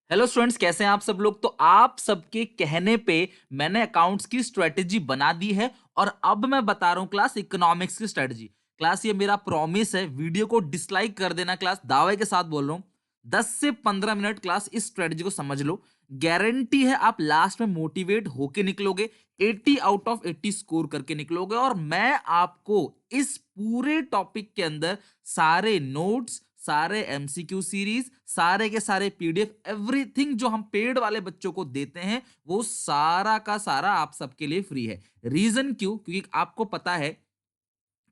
Hello students, कैसे हैं आप सब लोग। तो आप सबके कहने पे मैंने अकाउंट्स की स्ट्रेटेजी बना दी है और अब मैं बता रहा हूं क्लास इकोनॉमिक्स की स्ट्रेटेजी। क्लास ये मेरा प्रॉमिस है, वीडियो को डिसलाइक कर देना। क्लास दावे के साथ बोल रहा हूं, 10 से 15 मिनट क्लास इस स्ट्रेटेजी को समझ लो। गारंटी है आप लास्ट में मोटिवेट होके निकलोगे, 80 आउट ऑफ 80 स्कोर करके निकलोगे। और मैं आपको इस पूरे टॉपिक के अंदर सारे नोट्स, सारे एमसीक्यू सीरीज, सारे के सारे पीडीएफ, एवरीथिंग जो हम पेड वाले बच्चों को देते हैं वो सारा का सारा आप सबके लिए फ्री है। रीजन क्यों? क्योंकि आपको पता है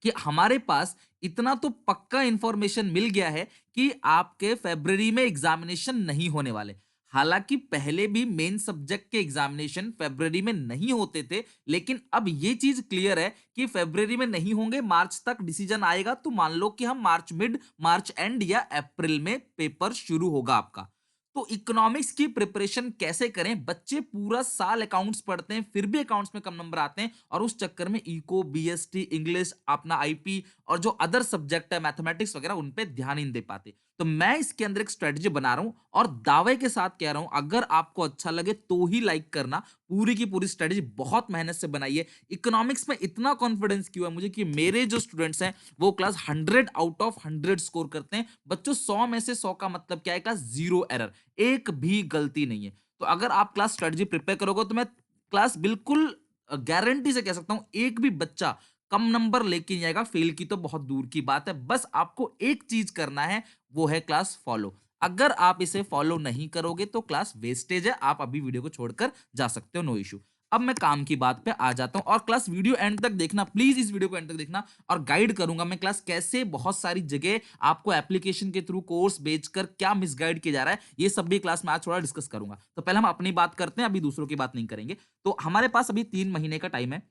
कि हमारे पास इतना तो पक्का इंफॉर्मेशन मिल गया है कि आपके फरवरी में एग्जामिनेशन नहीं होने वाले। हालांकि पहले भी मेन सब्जेक्ट के एग्जामिनेशन फरवरी में नहीं होते थे, लेकिन अब ये चीज क्लियर है कि फरवरी में नहीं होंगे, मार्च तक डिसीजन आएगा। तो मान लो कि हम मार्च मिड, मार्च एंड या अप्रैल में पेपर शुरू होगा आपका। तो इकोनॉमिक्स की प्रिपरेशन कैसे करें? बच्चे पूरा साल अकाउंट्स पढ़ते हैं, फिर भी अकाउंट्स में कम नंबर आते हैं और उस चक्कर में इको, बीएसटी, इंग्लिश, अपना आईपी और जो अदर सब्जेक्ट है मैथमेटिक्स वगैरह, उन पे ध्यान ही नहीं दे पाते। तो मैं इसके अंदर एक स्ट्रेटजी बना रहा हूं और दावे के साथ कह रहा हूं, अगर आपको अच्छा लगे तो ही लाइक करना। पूरी की पूरी स्ट्रेटजी बहुत मेहनत से बनाई है। इकोनॉमिक्स में इतना कॉन्फिडेंस क्यों है मुझे कि मेरे जो स्टूडेंट्स हैं वो क्लास 100 आउट ऑफ 100 स्कोर करते हैं। बच्चों, 100 में से 100 का मतलब क्या है? क्लास जीरो एरर, एक भी गलती नहीं है। तो अगर आप क्लास स्ट्रेटजी प्रिपेयर करोगे तो मैं क्लास बिल्कुल गारंटी से कह सकता हूं एक भी बच्चा कम नंबर लेके नहीं आएगा। फेल की तो बहुत दूर की बात है। बस आपको एक चीज करना है, वो है क्लास फॉलो। अगर आप इसे फॉलो नहीं करोगे तो क्लास वेस्टेज है, आप अभी वीडियो को छोड़कर जा सकते हो, नो इशू। अब मैं काम की बात पे आ जाता हूं और क्लास वीडियो एंड तक देखना, प्लीज इस वीडियो को एंड तक देखना। और गाइड करूंगा मैं क्लास कैसे बहुत सारी जगह आपको एप्लीकेशन के थ्रू कोर्स बेचकर क्या मिसगाइड किया जा रहा है, ये सब भी क्लास में आज थोड़ा डिस्कस करूंगा। तो पहले हम अपनी बात करते हैं, अभी दूसरों की बात नहीं करेंगे। तो हमारे पास अभी 3 महीने का टाइम है।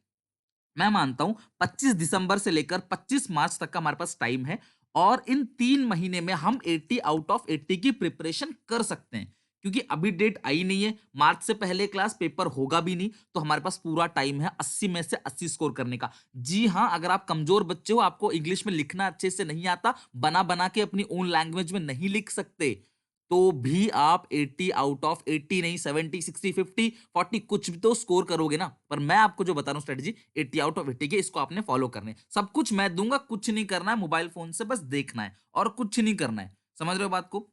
मैं मानता हूं 25 दिसंबर से लेकर 25 मार्च तक का हमारे पास टाइम है और इन 3 महीने में हम 80 आउट ऑफ 80 की प्रिपरेशन कर सकते हैं। क्योंकि अभी डेट आई नहीं है, मार्च से पहले क्लास पेपर होगा भी नहीं, तो हमारे पास पूरा टाइम है 80 में से 80 स्कोर करने का। जी हाँ, अगर आप कमजोर बच्चे हो, आपको इंग्लिश में लिखना अच्छे से नहीं आता, बना बना के अपनी ओन लैंग्वेज में नहीं लिख सकते, तो भी आप 80 आउट ऑफ 80 नहीं, 70, 60, 50, 40 कुछ भी तो स्कोर करोगे ना। पर मैं आपको जो बता रहा हूं स्ट्रेटजी, 80 आउट ऑफ 80 के, इसको आपने फॉलो करने हैं। सब कुछ मैं दूंगा, कुछ नहीं करना है, मोबाइल फोन से बस देखना है और कुछ नहीं करना है। समझ रहे हो बात को?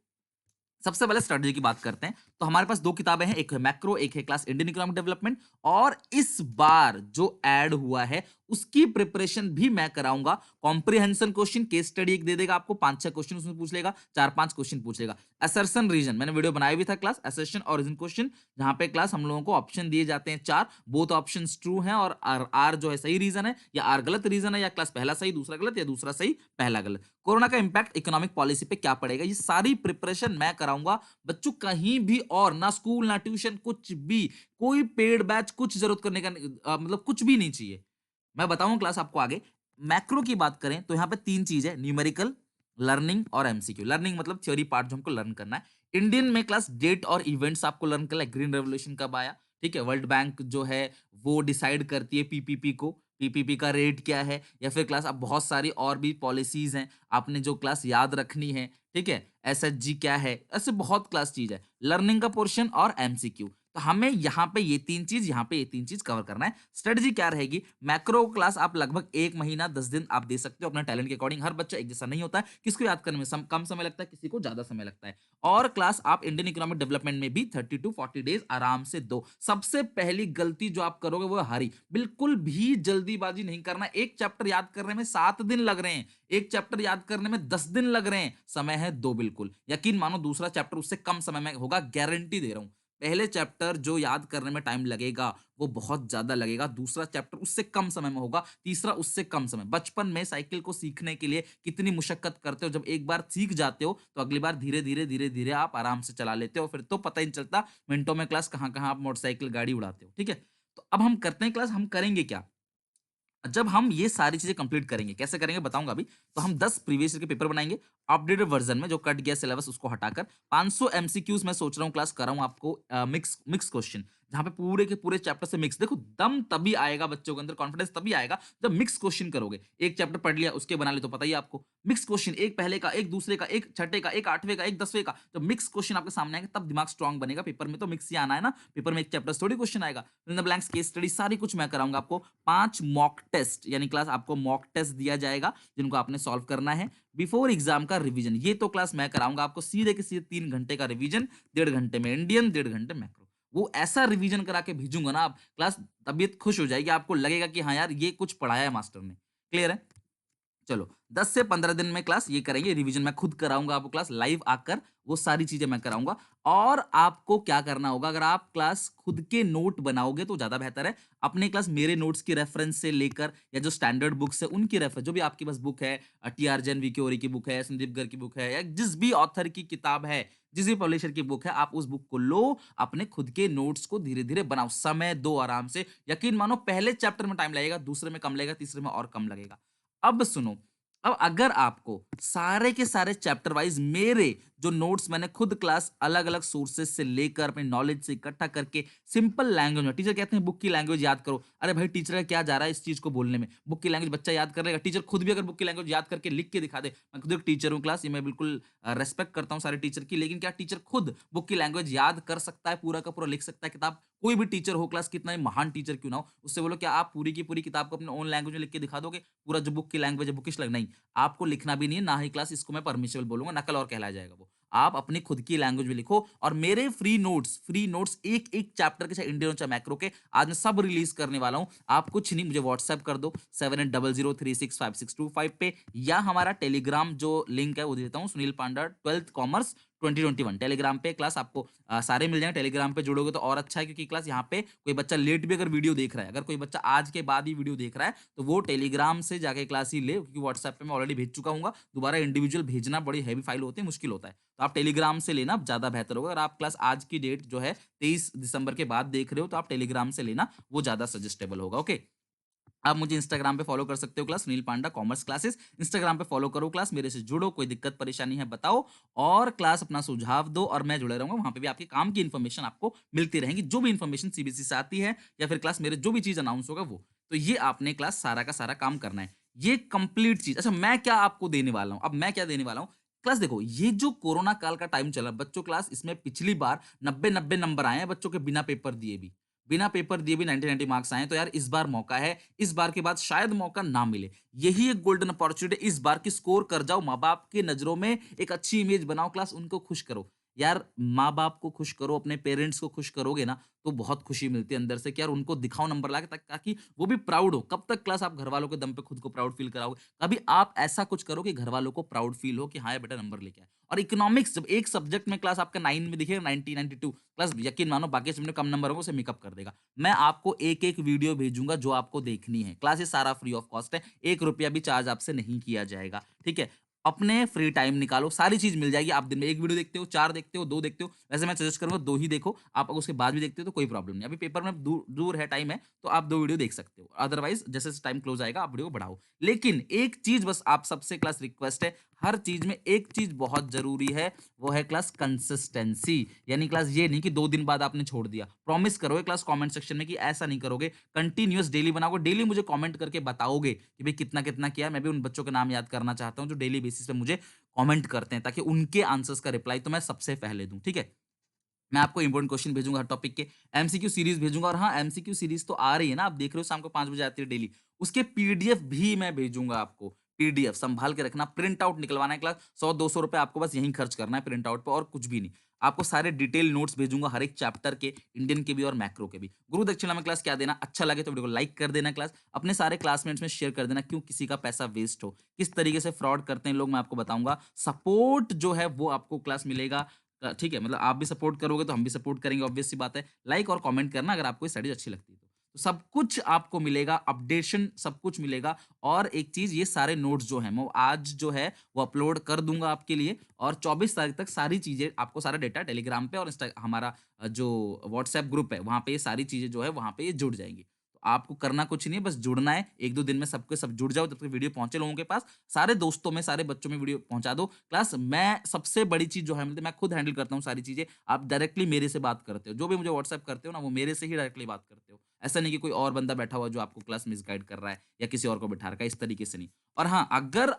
सबसे पहले स्ट्रेटजी की बात करते हैं। तो हमारे पास दो किताबें हैं, एक है मैक्रो, एक है क्लास इंडियन इकोनॉमिक डेवलपमेंट। और इस बार जो ऐड हुआ है उसकी प्रिपरेशन भी मैं कराऊंगा। कॉम्प्रिहेंशन क्वेश्चन, केस स्टडी एक दे देगा आपको, 5-6 क्वेश्चन उसमें पूछ लेगा, 4-5 क्वेश्चन पूछ लेगा। असर्शन रीजन मैंने वीडियो बनाया भी था क्लास, असर्शन और रीजन क्वेश्चन, जहां पे क्लास हम लोगों को ऑप्शन दिए जाते हैं 4, बोथ ऑप्शन ट्रू हैं और आर जो है सही रीजन है या आर गलत रीजन है, या क्लास पहला सही दूसरा गलत या दूसरा सही पहला गलत। कोरोना का इंपैक्ट इकोनॉमिक पॉलिसी पे क्या पड़ेगा, ये सारी प्रिपरेशन मैं कराऊंगा। बच्चों, कहीं भी और ना स्कूल ना ट्यूशन, कुछ भी, कोई पेड बैच, कुछ जरूरत करने का मतलब कुछ भी नहीं चाहिए। मैं बताऊं क्लास आपको आगे। मैक्रो की बात करें तो यहाँ पे 3 चीज है, न्यूमेरिकल, लर्निंग और एमसीक्यू। लर्निंग मतलब थ्योरी पार्ट जो हमको लर्न करना है। इंडियन में क्लास डेट और इवेंट्स आपको लर्न करना है, ग्रीन रेवोल्यूशन कब आया, ठीक है, वर्ल्ड बैंक जो है वो डिसाइड करती है पीपीपी को, पीपीपी का रेट क्या है, या फिर क्लास अब बहुत सारी और भी पॉलिसीज हैं आपने जो क्लास याद रखनी है, ठीक है, एसएचजी क्या है, ऐसे बहुत क्लास चीज है, लर्निंग का पोर्शन और एमसीक्यू। तो हमें यहाँ पे ये 3 चीज, यहाँ पे ये 3 चीज कवर करना है। स्ट्रेटजी क्या रहेगी? मैक्रो क्लास आप लगभग 1 महीना 10 दिन आप दे सकते हो अपने टैलेंट के अकॉर्डिंग। हर बच्चा एक जैसा नहीं होता है, किसको याद करने में कम समय लगता है, किसी को ज्यादा समय लगता है। और क्लास आप इंडियन इकोनॉमिक डेवलपमेंट में भी 30 to 40 डेज आराम से दो। सबसे पहली गलती जो आप करोगे वो हरी, बिल्कुल भी जल्दीबाजी नहीं करना। एक चैप्टर याद करने में 7 दिन लग रहे हैं, एक चैप्टर याद करने में 10 दिन लग रहे हैं, समय है 2। बिल्कुल यकीन मानो, दूसरा चैप्टर उससे कम समय में होगा, गारंटी दे रहा हूं। पहले चैप्टर जो याद करने में टाइम लगेगा वो बहुत ज्यादा लगेगा, दूसरा चैप्टर उससे कम समय में होगा, तीसरा उससे कम समय। बचपन में साइकिल को सीखने के लिए कितनी मुशक्कत करते हो, जब एक बार सीख जाते हो तो अगली बार धीरे धीरे धीरे धीरे आप आराम से चला लेते हो, फिर तो पता ही नहीं चलता मिनटों में क्लास कहाँ कहाँ आप मोटरसाइकिल गाड़ी उड़ाते हो, ठीक है। तो अब हम करते हैं क्लास, हम करेंगे क्या? जब हम ये सारी चीजें कंप्लीट करेंगे, कैसे करेंगे बताऊंगा अभी। तो हम 10 प्रीवियस ईयर के पेपर बनाएंगे अपडेटेड वर्जन में, जो कट गया सिलेबस उसको हटाकर 500 एमसीक्यूज मैं सोच रहा हूँ क्लास कराऊं आपको, मिक्स मिक्स क्वेश्चन, जहाँ पे पूरे के पूरे चैप्टर से मिक्स। देखो दम तभी आएगा बच्चों के अंदर, कॉन्फिडेंस तभी आएगा जब मिक्स क्वेश्चन करोगे। एक चैप्टर पढ़ लिया, उसके बना ले तो पता ही है आपको। मिक्स क्वेश्चन, एक पहले का, एक दूसरे का, एक छठे का, एक 8वें का, एक 10वें का, जब मिक्स क्वेश्चन आपके सामने आएगा तब दिमाग स्ट्रांग बनेगा। पेपर में तो मिक्स ही आना है ना, पेपर में एक चैप्टर से थोड़ी क्वेश्चन आएगा। Fill in the blanks, case study, सारी कुछ मैं कराऊँगा आपको। 5 मॉक टेस्ट यानी क्लास आपको मॉक टेस्ट दिया जाएगा, जिनको आपने सॉल्व करना है। बिफोर एग्जाम का रिवीजन, ये तो क्लास मैं कराऊँगा आपको सीधे के सीधे 3 घंटे का रिवीजन, 1.5 घंटे में इंडियन, 1.5 घंटे मैक्रो। वो ऐसा रिवीजन करा के भेजूँगा ना आप, क्लास तबीयत खुश हो जाएगी, आपको लगेगा कि हाँ यार, ये कुछ पढ़ाया है मास्टर ने। क्लियर है? चलो 10 से 15 दिन में क्लास ये करेंगे, रिवीजन मैं खुद कराऊंगा आपको, क्लास लाइव आकर वो सारी चीजें मैं कराऊंगा। और आपको क्या करना होगा, अगर आप क्लास खुद के नोट बनाओगे तो ज्यादा बेहतर है। अपने क्लास मेरे नोट्स की रेफरेंस से लेकर या जो स्टैंडर्ड बुक्स है उनकी रेफरेंस, जो भी आपके पास बुक है, टी आर जैन वी के ओरी की बुक है, संदीप गर्ग की बुक है, या जिस भी ऑथर की किताब है, जिस भी पब्लिशर की बुक है, आप उस बुक को लो, अपने खुद के नोट्स को धीरे धीरे बनाओ, समय दो आराम से। यकीन मानो पहले चैप्टर में टाइम लगेगा, दूसरे में कम लगेगा, तीसरे में और कम लगेगा। अब सुनो, अब अगर आपको सारे के सारे चैप्टर वाइज मेरे जो नोट्स मैंने खुद क्लास अलग अलग सोर्सेज से लेकर अपने नॉलेज से इकट्ठा करके सिंपल लैंग्वेज में, टीचर कहते हैं बुक की लैंग्वेज याद करो, अरे भाई टीचर का क्या जा रहा है इस चीज को बोलने में, बुक की लैंग्वेज बच्चा याद कर लेगा। टीचर खुद भी अगर बुक की लैंग्वेज याद करके लिख के दिखा दे, मैं खुद एक टीचर हूँ क्लास, ये मैं बिल्कुल रेस्पेक्ट करता हूँ सारे टीचर की, लेकिन क्या टीचर खुद बुक की लैंग्वेज याद कर सकता है, पूरा का पूरा लिख सकता है किताब? कोई भी टीचर हो क्लास, कितना ही महान टीचर क्यों ना हो, उससे बोलो क्या आप पूरी की पूरी किताब को अपने ओन लैंग्वेज में लिख के दिखा दोगे? पूरा जो बुक की लैंग्वेज है बुकिश लग नहीं, आपको लिखना भी नहीं है, ना ही क्लास इसको मैं परमिसिबल बोलूँगा, नकल और कहलाया जाएगा वो। आप अपनी खुद की लैंग्वेज में लिखो, और मेरे फ्री नोट्स एक-एक चैप्टर के, चाहे इंडियन हो चाहे मैक्रो के, आज मैं सब रिलीज़ करने वाला हूँ। आप कुछ नहीं, मुझे व्हाट्सएप कर दो 7800365625 पे, या हमारा टेलीग्राम जो लिंक है वो दे देता हूँ, सुनील पांडा 12th कॉमर्स 2021 टेलीग्राम पे क्लास आपको सारे मिल जाएँगे। टेलीग्राम पे जुड़ोगे तो और अच्छा है, क्योंकि क्लास यहाँ पे कोई बच्चा लेट भी अगर वीडियो देख रहा है, अगर कोई बच्चा आज के बाद ही वीडियो देख रहा है, तो वो टेलीग्राम से जाके क्लास ही ले, क्योंकि व्हाट्सएप पे मैं ऑलरेडी भेज चुका हूँगा। दोबारा इंडिविजुअल भेजना बड़ी हैवी फाइल होती है, मुश्किल होता है। तो आप टेलीग्राम से लेना ज़्यादा बेहतर होगा। अगर आप क्लास आज की डेट जो है 23 दिसंबर के बाद देख रहे हो, तो आप टेलीग्राम से लेना, वो ज़्यादा सजेस्टेबल होगा, ओके? आप मुझे इंस्टाग्राम पे फॉलो कर सकते हो क्लास, सुनील पांडा कॉमर्स क्लासेस। इंस्टाग्राम पे फॉलो करो क्लास, मेरे से जुड़ो, कोई दिक्कत परेशानी है बताओ, और क्लास अपना सुझाव दो, और मैं जुड़े रहूंगा। वहां पे भी आपके काम की इन्फॉर्मेशन आपको मिलती रहेंगी, जो भी इन्फॉर्मेशन सीबीएसई से आती है, या फिर क्लास मेरे जो भी चीज अनाउंस होगा वो। तो ये आपने क्लास सारा का सारा काम करना है, ये कंप्लीट चीज। अच्छा, मैं क्या आपको देने वाला हूँ, अब मैं क्या देने वाला हूँ क्लास? देखो, ये जो कोरोना काल का टाइम चला बच्चों, क्लास इसमें पिछली बार 90-90 नंबर आए हैं बच्चों के, बिना पेपर दिए भी। बिना पेपर दिए भी 90-90 मार्क्स आए हैं, तो यार इस बार मौका है, इस बार के बाद शायद मौका ना मिले। यही एक गोल्डन अपॉर्च्युनिटी, इस बार की स्कोर कर जाओ, माँ-बाप की नज़रों में एक अच्छी इमेज बनाओ क्लास, उनको खुश करो। यार माँ-बाप को खुश करो, अपने पेरेंट्स को खुश करोगे ना, तो बहुत खुशी मिलती है अंदर से कि यार उनको दिखाओ नंबर लाके, ताकि वो भी प्राउड हो। कब तक क्लास आप घरवालों के दम पे खुद को प्राउड फील कराओगे? कभी आप ऐसा कुछ करो कि घरवालों को प्राउड फील हो कि हाँ, ये बेटा नंबर लेके आया। और इकोनॉमिक्स जब एक सब्जेक्ट में क्लास आपका 9 में दिखेगा, 90, 92 प्लस, यकीन मानो बाकी सब्जेक्ट में कम नंबर होगा, उसे मेकअप कर देगा। मैं आपको एक-एक वीडियो भेजूँगा जो आपको देखनी है। क्लास ये सारा फ्री ऑफ कॉस्ट है, ₹1 भी चार्ज आपसे नहीं किया जाएगा, ठीक है? अपने फ्री टाइम निकालो, सारी चीज़ मिल जाएगी। आप दिन में 1 वीडियो देखते हो, 4 देखते हो, 2 देखते हो, वैसे मैं सजेस्ट करूँगा 2 ही देखो। आप अगर उसके बाद भी देखते हो तो कोई प्रॉब्लम नहीं। अभी पेपर में दूर है, टाइम है, तो आप 2 वीडियो देख सकते हो। अदरवाइज़ जैसे-जैसे टाइम क्लोज़ आएगा आप वीडियो को बढ़ाओ। लेकिन एक चीज़ बस आप सबसे क्लास रिक्वेस्ट है, हर चीज़ में एक चीज़ बहुत ज़रूरी है, वो है क्लास कंसिस्टेंसी। यानी क्लास ये नहीं कि 2 दिन बाद आपने छोड़ दिया। प्रॉमिस करोगे क्लास कमेंट सेक्शन में कि ऐसा नहीं करोगे, कंटीन्यूअस डेली बनाओगे, डेली मुझे कमेंट करके बताओगे कि भई कितना-कितना किया है। मैं भी उन बच्चों के नाम याद करना चाहता हूँ जो डेली बेसिस पे मुझे कमेंट करते हैं, ताकि उनके आंसर्स का रिप्लाई तो मैं सबसे पहले दूँ, ठीक है? मैं आपको इंपॉर्टेंट क्वेश्चन भेजूँगा हर टॉपिक के, एमसीक्यू सीरीज़ भेजूँगा, और हाँ, एमसीक्यू सीरीज़ तो आ रही है ना, आप देख रहे हो शाम को 5 बजे आती है डेली। उसके पीडीएफ भी मैं भेजूँगा आपको, पीडीएफ सँभाल के रखना, प्रिंट आउट निकलवाना है क्लास, 100-200 रुपए आपको बस यहीं खर्च करना है प्रिंट आउट पे, और कुछ भी नहीं। आपको सारे डिटेल नोट्स भेजूँगा हर एक चैप्टर के, इंडियन के भी और मैक्रो के भी। गुरु दक्षिणा में क्लास क्या देना, अच्छा लगे तो वीडियो को लाइक कर देना क्लास, अपने सारे क्लासमेट्स में शेयर कर देना, क्यों किसी का पैसा वेस्ट हो। किस तरीके से फ्रॉड करते हैं लोग मैं आपको बताऊँगा। सपोर्ट जो है वो आपको क्लास मिलेगा, ठीक है? मतलब आप भी सपोर्ट करोगे तो हम भी सपोर्ट करेंगे, ऑब्वियस सी बात है। लाइक और कमेंट करना अगर आपको ये स्टडीज़ अच्छी लगती है तो। तो सब कुछ आपको मिलेगा, अपडेशन सब कुछ मिलेगा, और एक चीज़, ये सारे नोट्स जो हैं, मैं आज जो है वो अपलोड कर दूँगा आपके लिए, और 24 तारीख तक सारी चीज़ें आपको, सारा डेटा टेलीग्राम पे और हमारा जो व्हाट्सएप ग्रुप है, वहाँ पे ये सारी चीज़ें जो है वहाँ पे ये जुड़ जाएँगी। तो आपको करना कुछ नहीं है, बस जुड़ना है। 1-2 दिन में सबके सब जुड़ जाओ, जब तक वीडियो पहुँचे लोगों के पास। सारे दोस्तों में, सारे बच्चों में वीडियो पहुँचा दो। क्लास मैं सबसे बड़ी चीज़ जो है मतलब मैं खुद हैंडल करता हूँ सारी चीज़ें। आप डायरेक्टली मेरे से बात करते हो। जो भी मुझे व्हाट्सएप करते हो ना, वो मेरे से ही डायरेक्टली बात करते हो। ऐसा नहीं कि कोई और बंदा बैठा हुआ है जो आपको क्लास मिसगाइड कर रहा है या किसी और को बिठा रखा है, इस तरीके से नहीं। और हाँ, अगर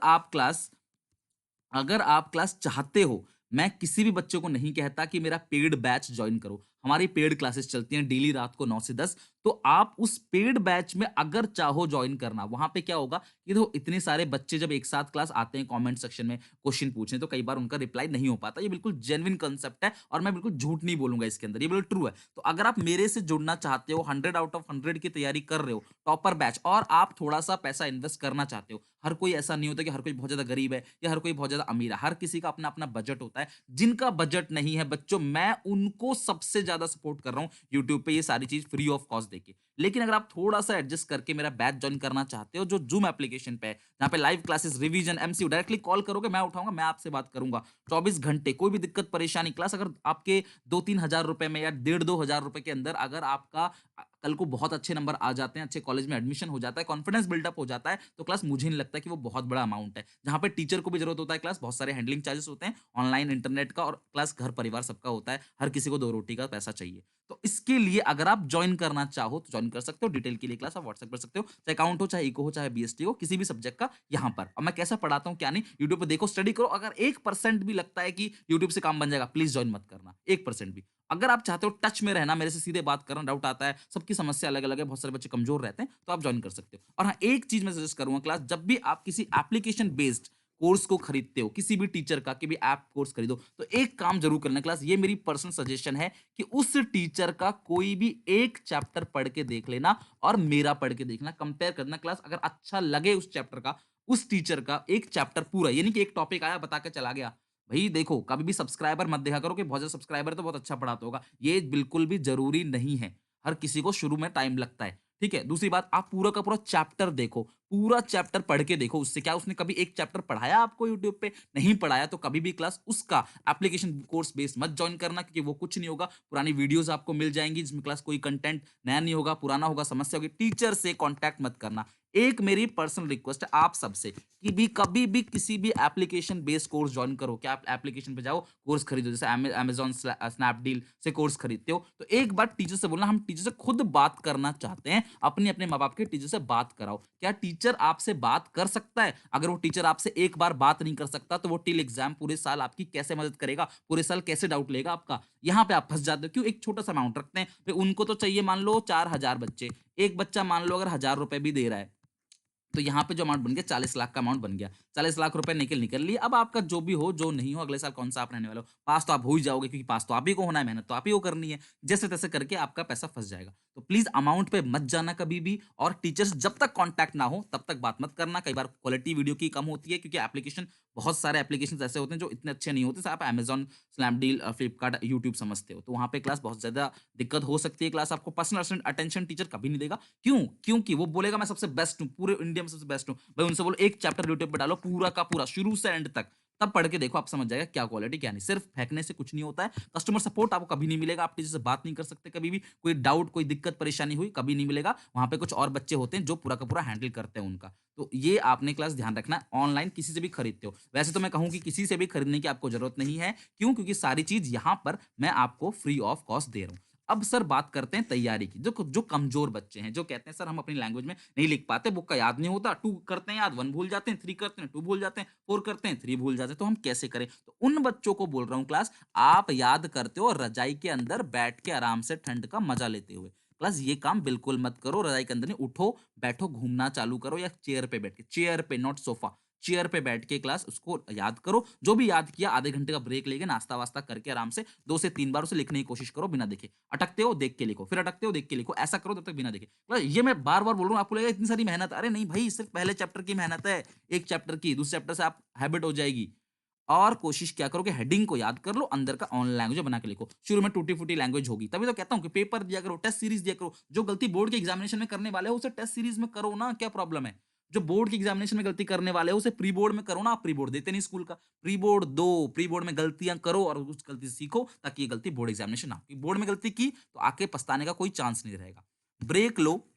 आप क्लास चाहते हो, मैं किसी भी बच्चे को नहीं कहता कि मेरा पेड बैच जॉइन करो। हमारी पेड क्लासेस चलती हैं डेली रात को 9 से 10, तो आप उस पेड बैच में अगर चाहो जॉइन करना, वहाँ पे क्या होगा कि देखो इतने सारे बच्चे जब एक साथ क्लास आते हैं कमेंट सेक्शन में क्वेश्चन पूछने, तो कई बार उनका रिप्लाई नहीं हो पाता। ये बिल्कुल जेन्युइन कांसेप्ट है और मैं बिल्कुल झूठ नहीं बोलूँगा इसके अंदर, ये बिल्कुल ट्रू है। तो अगर आप मेरे से जुड़ना चाहते हो, 100 आउट ऑफ 100 की तैयारी कर रहे हो, टॉपर बैच, और आप थोड़ा-सा पैसा इन्वेस्ट करना चाहते हो, हर कोई ऐसा नहीं होता कि हर कोई बहुत ज़्यादा गरीब है या हर कोई बहुत ज़्यादा अमीर है। हर किसी का अपना-अपना बजट होता है। जिनका बजट नहीं है बच्चों, मैं उनको सबसे ज़्यादा सपोर्ट कर रहा हूँ यूट्यूब पे ये सारी चीज़ फ्री ऑफ कॉस्ट देके। लेकिन अगर आप थोड़ा-सा एडजस्ट करके मेरा बैच जॉइन करना चाहते हो, जो ज़ूम एप्लीकेशन पे है, जहाँ पे live classes, revision, MCQ directly call करोगे, मैं उठाऊँगा, मैं आपसे बात करूँगा। 24 घंटे कोई भी दिक्कत परेशानी, क्लास अगर आपके 2-3 हज़ार रुपए में या डेढ़ 2 हज़ार रुपए के अंदर अगर आपका कल को बहुत अच्छे नंबर आ जाते हैं, अच्छे कॉलेज में एडमिशन हो जाता है, कॉन्फिडेंस बिल्डअप हो जाता है, तो क्लास मुझे नहीं लगता कि वो बहुत बड़ा अमाउंट है। जहाँ पे टीचर को भी ज़रूरत होता है क्लास, बहुत सारे हैंडलिंग चार्जेस होते हैं, ऑनलाइन इंटरनेट का, और क्लास घर परिवार सबका होता है, हर किसी को 2 रोटी का पैसा चाहिए। तो इसके लिए अगर आप जॉइन करना चाहो तो जॉइन कर सकते हो, डिटेल के लिए क्लास आप व्हाट्सएप कर सकते हो, चाहे अकाउंट हो, चाहे इको हो, चाहे बीएसटी हो, किसी भी सब्जेक्ट का यहाँ पर। अब मैं कैसा पढ़ाता हूँ क्या नहीं, यूट्यूब पे देखो, स्टडी करो, अगर 1% भी लगता है कि यूट्यूब से काम बन जाएगा, प्लीज़ जॉइन मत करना, 1% भी। अगर आप चाहते हो टच में रहना, मेरे से सीधे बात करना, डाउट आता है, सबकी समस्या अलग-अलग है, बहुत सारे बच्चे कमज़ोर रहते हैं, तो आप जॉइन कर सकते हो। और हाँ, एक चीज़ मैं सजेस्ट करूँगा क्लास, जब भी आप किसी एप्लीकेशन बेस्ड कोर्स को खरीदते हो, किसी भी टीचर का, कि भी ऐप कोर्स खरीदो, तो एक काम ज़रूर करना क्लास, ये मेरी पर्सनल सजेशन है कि उस टीचर का कोई भी एक चैप्टर पढ़ के देख लेना और मेरा पढ़ के देखना, कंपेयर करना क्लास, अगर अच्छा लगे उस चैप्टर का, उस टीचर का एक चैप्टर पूरा, ये नहीं कि एक टॉपिक आया बता के चला गया। भई देखो, कभी भी सब्सक्राइबर मत देखा करो कि बहुत ज़्यादा सब्सक्राइबर है तो बहुत अच्छा पढ़ाता होगा। ये बिल्कुल भी ज़रूरी नहीं है। हर किसी को शुरू में टाइम लगता है, ठीक है? दूसरी बात, आप पूरा का पूरा चैप्टर देखो, पूरा चैप्टर पढ़ के देखो, उससे क्या उसने कभी एक चैप्टर पढ़ाया आपको यूट्यूब पे? नहीं पढ़ाया तो कभी भी क्लास उसका एप्लीकेशन कोर्स बेस्ड मत जॉइन करना, क्योंकि वो कुछ नहीं होगा। पुरानी वीडियोज़ आपको मिल जाएँगी जिसमें क्लास कोई कंटेंट नया नहीं होगा, पुराना होगा, समस्या होगी। टीचर से कॉन्टैक्ट मत करना। एक मेरी पर्सनल रिक्वेस्ट है आप सबसे कि भी कभी भी किसी भी एप्लीकेशन बेस्ड कोर्स जॉइन करो, क्या आप एप्लीकेशन पे जाओ, कोर्स खरीदो, जैसे अमेज़न स्नैपडील से कोर्स खरीदते हो, तो एक बार टीचर से बोलना हम टीचर से खुद बात करना चाहते हैं, अपने माँ-बाप के टीचर से बात कराओ। क्या टीचर आपसे बात कर सकता है? अगर वो टीचर आपसे एक बार बात नहीं कर सकता, तो वो टिल एग्ज़ाम पूरे साल आपकी कैसे मदद करेगा? पूरे साल कैसे डाउट लेगा आपका? यहाँ पे आप फँस जाते हो। क्यों? एक छोटा-सा अमाउंट रखते हैं, भई उनको तो चाहिए मान लो 4000 बच्चे, एक बच्चा मान लो अगर ₹1000 भी दे रहा है, तो यहाँ पे जो अमाउंट बन गया 40 लाख का अमाउंट बन गया। 40 लाख रुपए निकल लिए। अब आपका जो भी हो, जो नहीं हो, अगले साल कौन-सा आप रहने वाले हो। पास तो आप हो ही जाओगे, क्योंकि पास तो आप ही को होना है, मेहनत तो आप ही को करनी है। जैसे-तैसे करके आपका पैसा फँस जाएगा। तो प्लीज़ अमाउंट पे मत जाना कभी भी, और टीचर्स जब तक कॉन्टैक्ट ना हो, तब तक बात मत करना। कई बार क्वालिटी वीडियो की कम होती है, क्योंकि एप्लीकेशन, बहुत सारे एप्लीकेशंस ऐसे होते हैं जो इतने अच्छे नहीं होते। जैसे आप अमेज़न, स्नैपडील, फ्लिपकार्ट, यूट्यूब समझते हो। तो वहाँ पे क्लास बहुत ज़्यादा दिक्कत हो सकती है। क्लास आपको पर्सनल अटेंशन टीचर कभी नहीं देगा। क्यों? क्योंकि वो बोलेगा मैं सबसे बेस्ट हूँ, पूरे इंडिया में सबसे बेस्ट हूँ। भाई उनसे बोलो एक चैप्टर यूट्यूब पे डालो पूरा का पूरा शुरू से एंड तक, तब पढ़ के देखो, आप समझ जाएगा क्या क्वालिटी क्या नहीं। सिर्फ फेंकने से कुछ नहीं होता है। कस्टमर सपोर्ट आपको कभी नहीं मिलेगा, आप किसी से बात नहीं कर सकते कभी भी, कोई डाउट, कोई दिक्कत परेशानी हुई कभी नहीं मिलेगा। वहाँ पे कुछ और बच्चे होते हैं जो पूरा का पूरा हैंडल करते हैं उनका। तो ये आपने क्लास ध्यान रखना है, ऑनलाइन किसी से भी खरीदते हो। वैसे तो मैं कहूँ कि किसी से भी खरीदने की आपको ज़रूरत नहीं है। क्यों? क्योंकि सारी चीज़ यहाँ पर मैं आपको फ्री ऑफ कॉस्ट दे रहा हूँ। अब सर बात करते हैं तैयारी की। देखो जो कमज़ोर बच्चे हैं, जो कहते हैं सर हम अपनी लैंग्वेज में नहीं लिख पाते, बुक का याद नहीं होता, 2 करते हैं याद, 1 भूल जाते हैं, 3 करते हैं, 2 भूल जाते हैं, 4 करते हैं, 3 भूल जाते हैं, तो हम कैसे करें? तो उन बच्चों को बोल रहा हूँ क्लास, आप याद करते हो रज़ाई के अंदर बैठ के आराम से ठंड का मज़ा लेते हुए। क्लास ये काम बिल्कुल मत करो, रज़ाई के अंदर नहीं, उठो, बैठो, घूमना चालू करो, या चेयर पे बैठ के, चेयर पे नॉट सोफ़ा, चेयर पे बैठ के क्लास उसको याद करो। जो भी याद किया आधे घंटे का ब्रेक लेके नाश्ता-वास्ता करके आराम से 2 से 3 बार उसे लिखने की कोशिश करो बिना देखे। अटकते हो देख के लिखो, फिर अटकते हो देख के लिखो, ऐसा करो तब तक बिना देखे। मतलब ये मैं बार-बार बोल रहा हूँ, आपको लगेगा इतनी सारी मेहनत, अरे नहीं भाई, सिर्फ पहले चैप्टर की मेहनत है, 1 चैप्टर की, दूसरे चैप्टर से आप हैबिट हो जाएगी। और कोशिश क्या करो कि हेडिंग को याद कर लो, अंदर का ऑन लैंग्वेज बना के लिखो। शुरू में टूटी-फूटी लैंग्वेज होगी, तभी तो कहता हूँ कि पेपर दिया करो, टेस्ट सीरीज़ दिया करो। जो गलती बोर्ड के एग्जामिनेशन में करने वाले हो, उसे टेस्ट सीरीज़ में करो ना, क्या प्रॉब्लम है? जो बोर्ड के एग्जामिनेशन में गलती करने वाले हो, उसे प्री बोर्ड में करो ना, आप प्री बोर्ड देते नहीं स्कूल का। प्री बोर्ड दो, प्री बोर्ड में गलतियाँ करो और उस गलती से सीखो, ताकि ये गलती बोर्ड एग्जामिनेशन ना हो। कि बोर्ड में गलती की, तो आके पछताने का कोई चांस नहीं रहेगा। ब्रेक लो,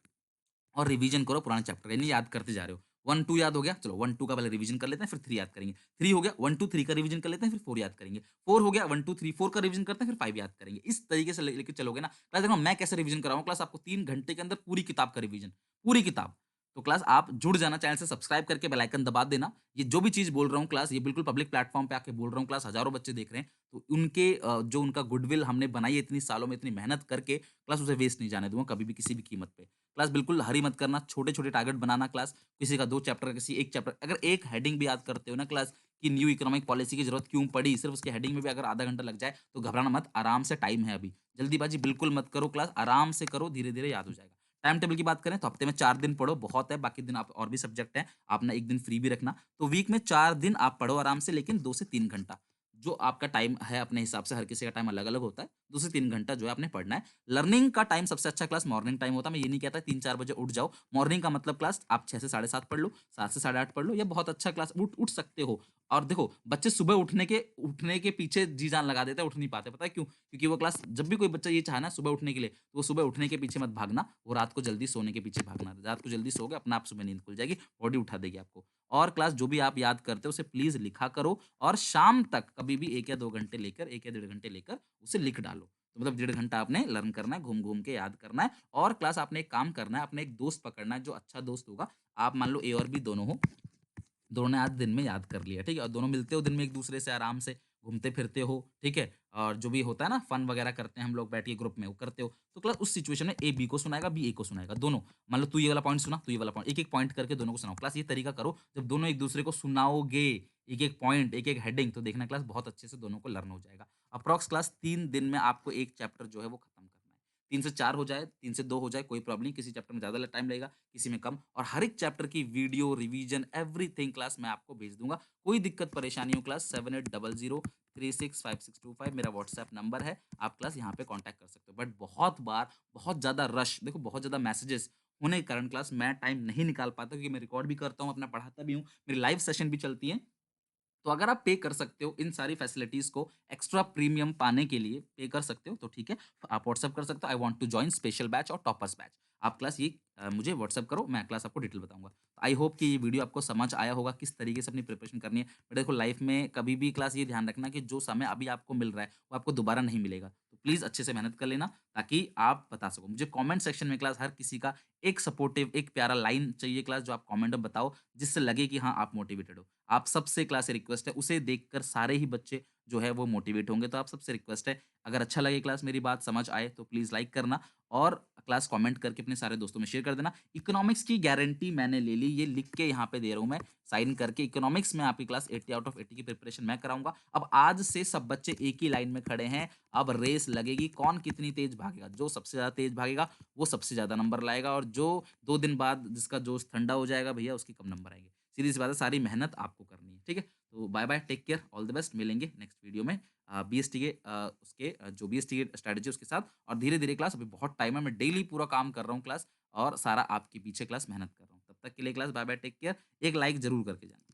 और रिवीजन करो पुराने चैप्टर का, यानी याद करते जा रहे हो। 1-2 याद हो गया, चलो 1-2 का पहले रिवीजन कर लेते हैं, फिर 3 याद करेंगे। 3 हो गया, 1-2-3 का रिवीजन कर लेते हैं, फिर 4 याद करेंगे। 4 हो गया, 1-2-3-4 का रिवीजन करते हैं, फिर 5 याद करेंगे। इस तरीके से लेके चलोगे ना, क्लास देखो मैं कैसे रिवीजन कराऊँ क्लास आपको 3 घंटे के अंदर पूरी किताब का रिवीजन, पूरी किताब। तो क्लास आप जुड़ जाना, चैनल से सब्सक्राइब करके बेल आइकन दबा देना। ये जो भी चीज़ बोल रहा हूँ क्लास, ये बिल्कुल पब्लिक प्लेटफ़ॉर्म पे आके बोल रहा हूँ क्लास, हज़ारों बच्चे देख रहे हैं। तो उनके जो उनका गुडविल हमने बनाई है इतनी सालों में, इतनी मेहनत करके, क्लास उसे वेस्ट नहीं जाने दूँगा कभी भी किसी भी कीमत पे। क्लास बिल्कुल हरी मत करना, छोटे-छोटे टारगेट बनाना क्लास, किसी का 2 चैप्टर, किसी 1 चैप्टर, अगर एक हेडिंग भी याद करते हो ना क्लास कि न्यू इकोनॉमिक पॉलिसी की ज़रूरत क्यों पड़ी, सिर्फ़ उसके हेडिंग में भी अगर आधा घंटा लग जाए, तो घबराना मत, आराम से टाइम है अभी। जल्दीबाज़ी बिल्कुल मत करो क्लास, आराम से करो, धीरे-धीरे याद हो जाएगा। टाइम टेबल की बात करें तो हफ्ते में 4 दिन पढ़ो, बहुत है, बाकी दिन आप और भी सब्जेक्ट हैं, आप ना 1 दिन फ्री भी रखना। तो वीक में 4 दिन आप पढ़ो आराम से, लेकिन 2 से 3 घंटा। जो आपका टाइम है अपने हिसाब से, हर किसी का टाइम अलग-अलग होता है, 2 से 3 घंटा जो है आपने पढ़ना है। लर्निंग का टाइम सबसे अच्छा क्लास मॉर्निंग टाइम होता है। मैं ये नहीं कहता 3-4 बजे उठ जाओ। मॉर्निंग का मतलब क्लास आप 6 से साढ़े 7 पढ़ लो, 7 से साढ़े 8 पढ़ लो, ये बहुत अच्छा क्लास उठ उठ सकते हो। और देखो बच्चे सुबह उठने के पीछे जी जान लगा देते हैं, उठ नहीं पाते, पता है क्यों? क्योंकि वो क्लास, जब भी कोई बच्चा ये चाहे ना सुबह उठने के लिए, तो वो सुबह उठने के पीछे मत भागना, वो रात को जल्दी सोने के पीछे भागना। रात को जल्दी सोओगे, अपने आप सुबह नींद खुल जाएगी, बॉडी उठा देगी आपको। और क्लास जो भी आप याद करते हो उसे प्लीज़ लिखा करो, और शाम तक कभी भी 1 या 2 घंटे लेकर, 1 या डेढ़ घंटे लेकर उसे लिख डालो। तो मतलब डेढ़ घंटा आपने लर्न करना है, घूम-घूम के याद करना है, और क्लास आपने एक काम करना है, अपने एक दोस्त पकड़ना है जो अच्छा दोस्त होगा। आप मान लो ए और बी दोनों हो, दोनों ने आज दिन में याद कर लिया, ठीक है? और दोनों मिलते हो दिन में एक-दूसरे से आराम से, घूमते-फिरते हो, ठीक है? और जो भी होता है ना फन वगैरह करते हैं हम लोग बैठ के ग्रुप में, वो करते हो। तो क्लास उस सिचुएशन में ए बी को सुनाएगा, बी ए को सुनाएगा, दोनों। मान लो तू ये वाला पॉइंट सुना, तू ये वाला पॉइंट, एक-एक पॉइंट करके दोनों को सुनाओ। क्लास ये तरीका करो, जब दोनों एक-दूसरे को सुनाओगे, एक-एक पॉइंट, एक-एक हेडिंग, तो देखना क्लास बहुत अच्छे से दोनों को लर्न हो जाएगा। अप्रॉक्स क्लास 3 दिन में आपको 1 चैप्टर जो है वो खत्म करना है। 3 से 4 हो जाए, 3 से 2 हो जाए, कोई प्रॉब्लम नहीं, किसी चैप्टर में ज़्यादा ल टाइम लगेगा, किसी में कम, और हर एक चैप्टर की वीडियो, रिवीजन, एवरीथिंग क्लास मैं आपको भेज दूँगा। कोई दिक्कत परेशानी हो क्लास 7800365625 मेरा व्हाट्सएप नंबर है, आप क्लास यहाँ पे कॉन्टैक्ट कर सकते हो। बट बहुत बार बहुत ज़्यादा रश, देखो बहुत ज़्यादा मैसेजेस होने के कारण क्लास मैं टाइम नहीं निकाल पाता, क्योंकि मैं रिकॉर्ड भी करता हूँ, अपना पढ़ाता भी हूँ, मेरी लाइव सेशन भी चलती हैं। तो अगर आप पे कर सकते हो इन सारी फैसिलिटीज़ को एक्स्ट्रा प्रीमियम पाने के लिए पे कर सकते हो, तो ठीक है। आप व्हाट्सएप कर सकते हो, I want to join special batch और टॉपर्स बैच। आप क्लास ये मुझे व्हाट्सएप करो, मैं क्लास आपको डिटेल बताऊँगा। आई होप कि ये वीडियो आपको समझ आया होगा, किस तरीके से अपनी प्रिपरेशन करनी है। बट देखो लाइफ में कभी भी क्लास ये ध्यान रखना कि जो समय अभी आपको मिल रहा है, वो आपको दोबारा नहीं मिलेगा। तो प्लीज़ अच्छे से मेहनत कर लेना, ताकि आप बता सको। मुझे कमेंट सेक्शन में क्लास हर किसी का एक सपोर्टिव, एक प्यारा लाइन चाहिए क्लास, जो आप कमेंट में बताओ, जिससे लगे कि हाँ, आप मोटिवेटेड हो। आप सबसे क्लास से रिक्वेस्ट है, उसे देखकर सारे ही बच्चे जो है वो मोटिवेट होंगे। तो आप सबसे रिक्वेस्ट है, अगर अच्छा लगे क्लास, मेरी बात समझ आए, तो प्लीज़ लाइक करना, और क्लास कमेंट करके अपने सारे दोस्तों में शेयर कर देना। इकोनॉमिक्स की गारंटी मैंने ले ली, ये लिख के यहाँ पे दे रहा हूँ मैं, साइन करके। इकोनॉमिक्स में आपकी क्लास 80 आउट ऑफ 80 की प्रिपरेशन मैं कराऊँगा। अब आज से सब बच्चे एक ही लाइन में खड़े हैं, अब रेस लगेगी, कौन कितनी तेज़ भागेगा। जो सबसे ज़्यादा तेज़ भागेगा, वो सबसे ज़्यादा नंबर लाएगा, और जो 2 दिन बाद जिसका जोश ठंडा हो जाएगा भैया, उसके कम नंबर आएँगे। सीधी-सी बात है, सारी मेहनत आपको करनी है, ठीक है? तो bye bye, take care, all the best, मिलेंगे नेक्स्ट वीडियो में बीएसटी के जो बीएसटी की स्ट्रैटेजी है उसके साथ, और धीरे-धीरे क्लास, अभी बहुत टाइम है, मैं डेली पूरा काम कर रहा हूँ क्लास, और सारा आपके पीछे क्लास मेहनत कर रहा हूँ। तब तक के लिए क्लास बाय-बाय, टेक केयर, एक लाइक ज़रूर करके जाना।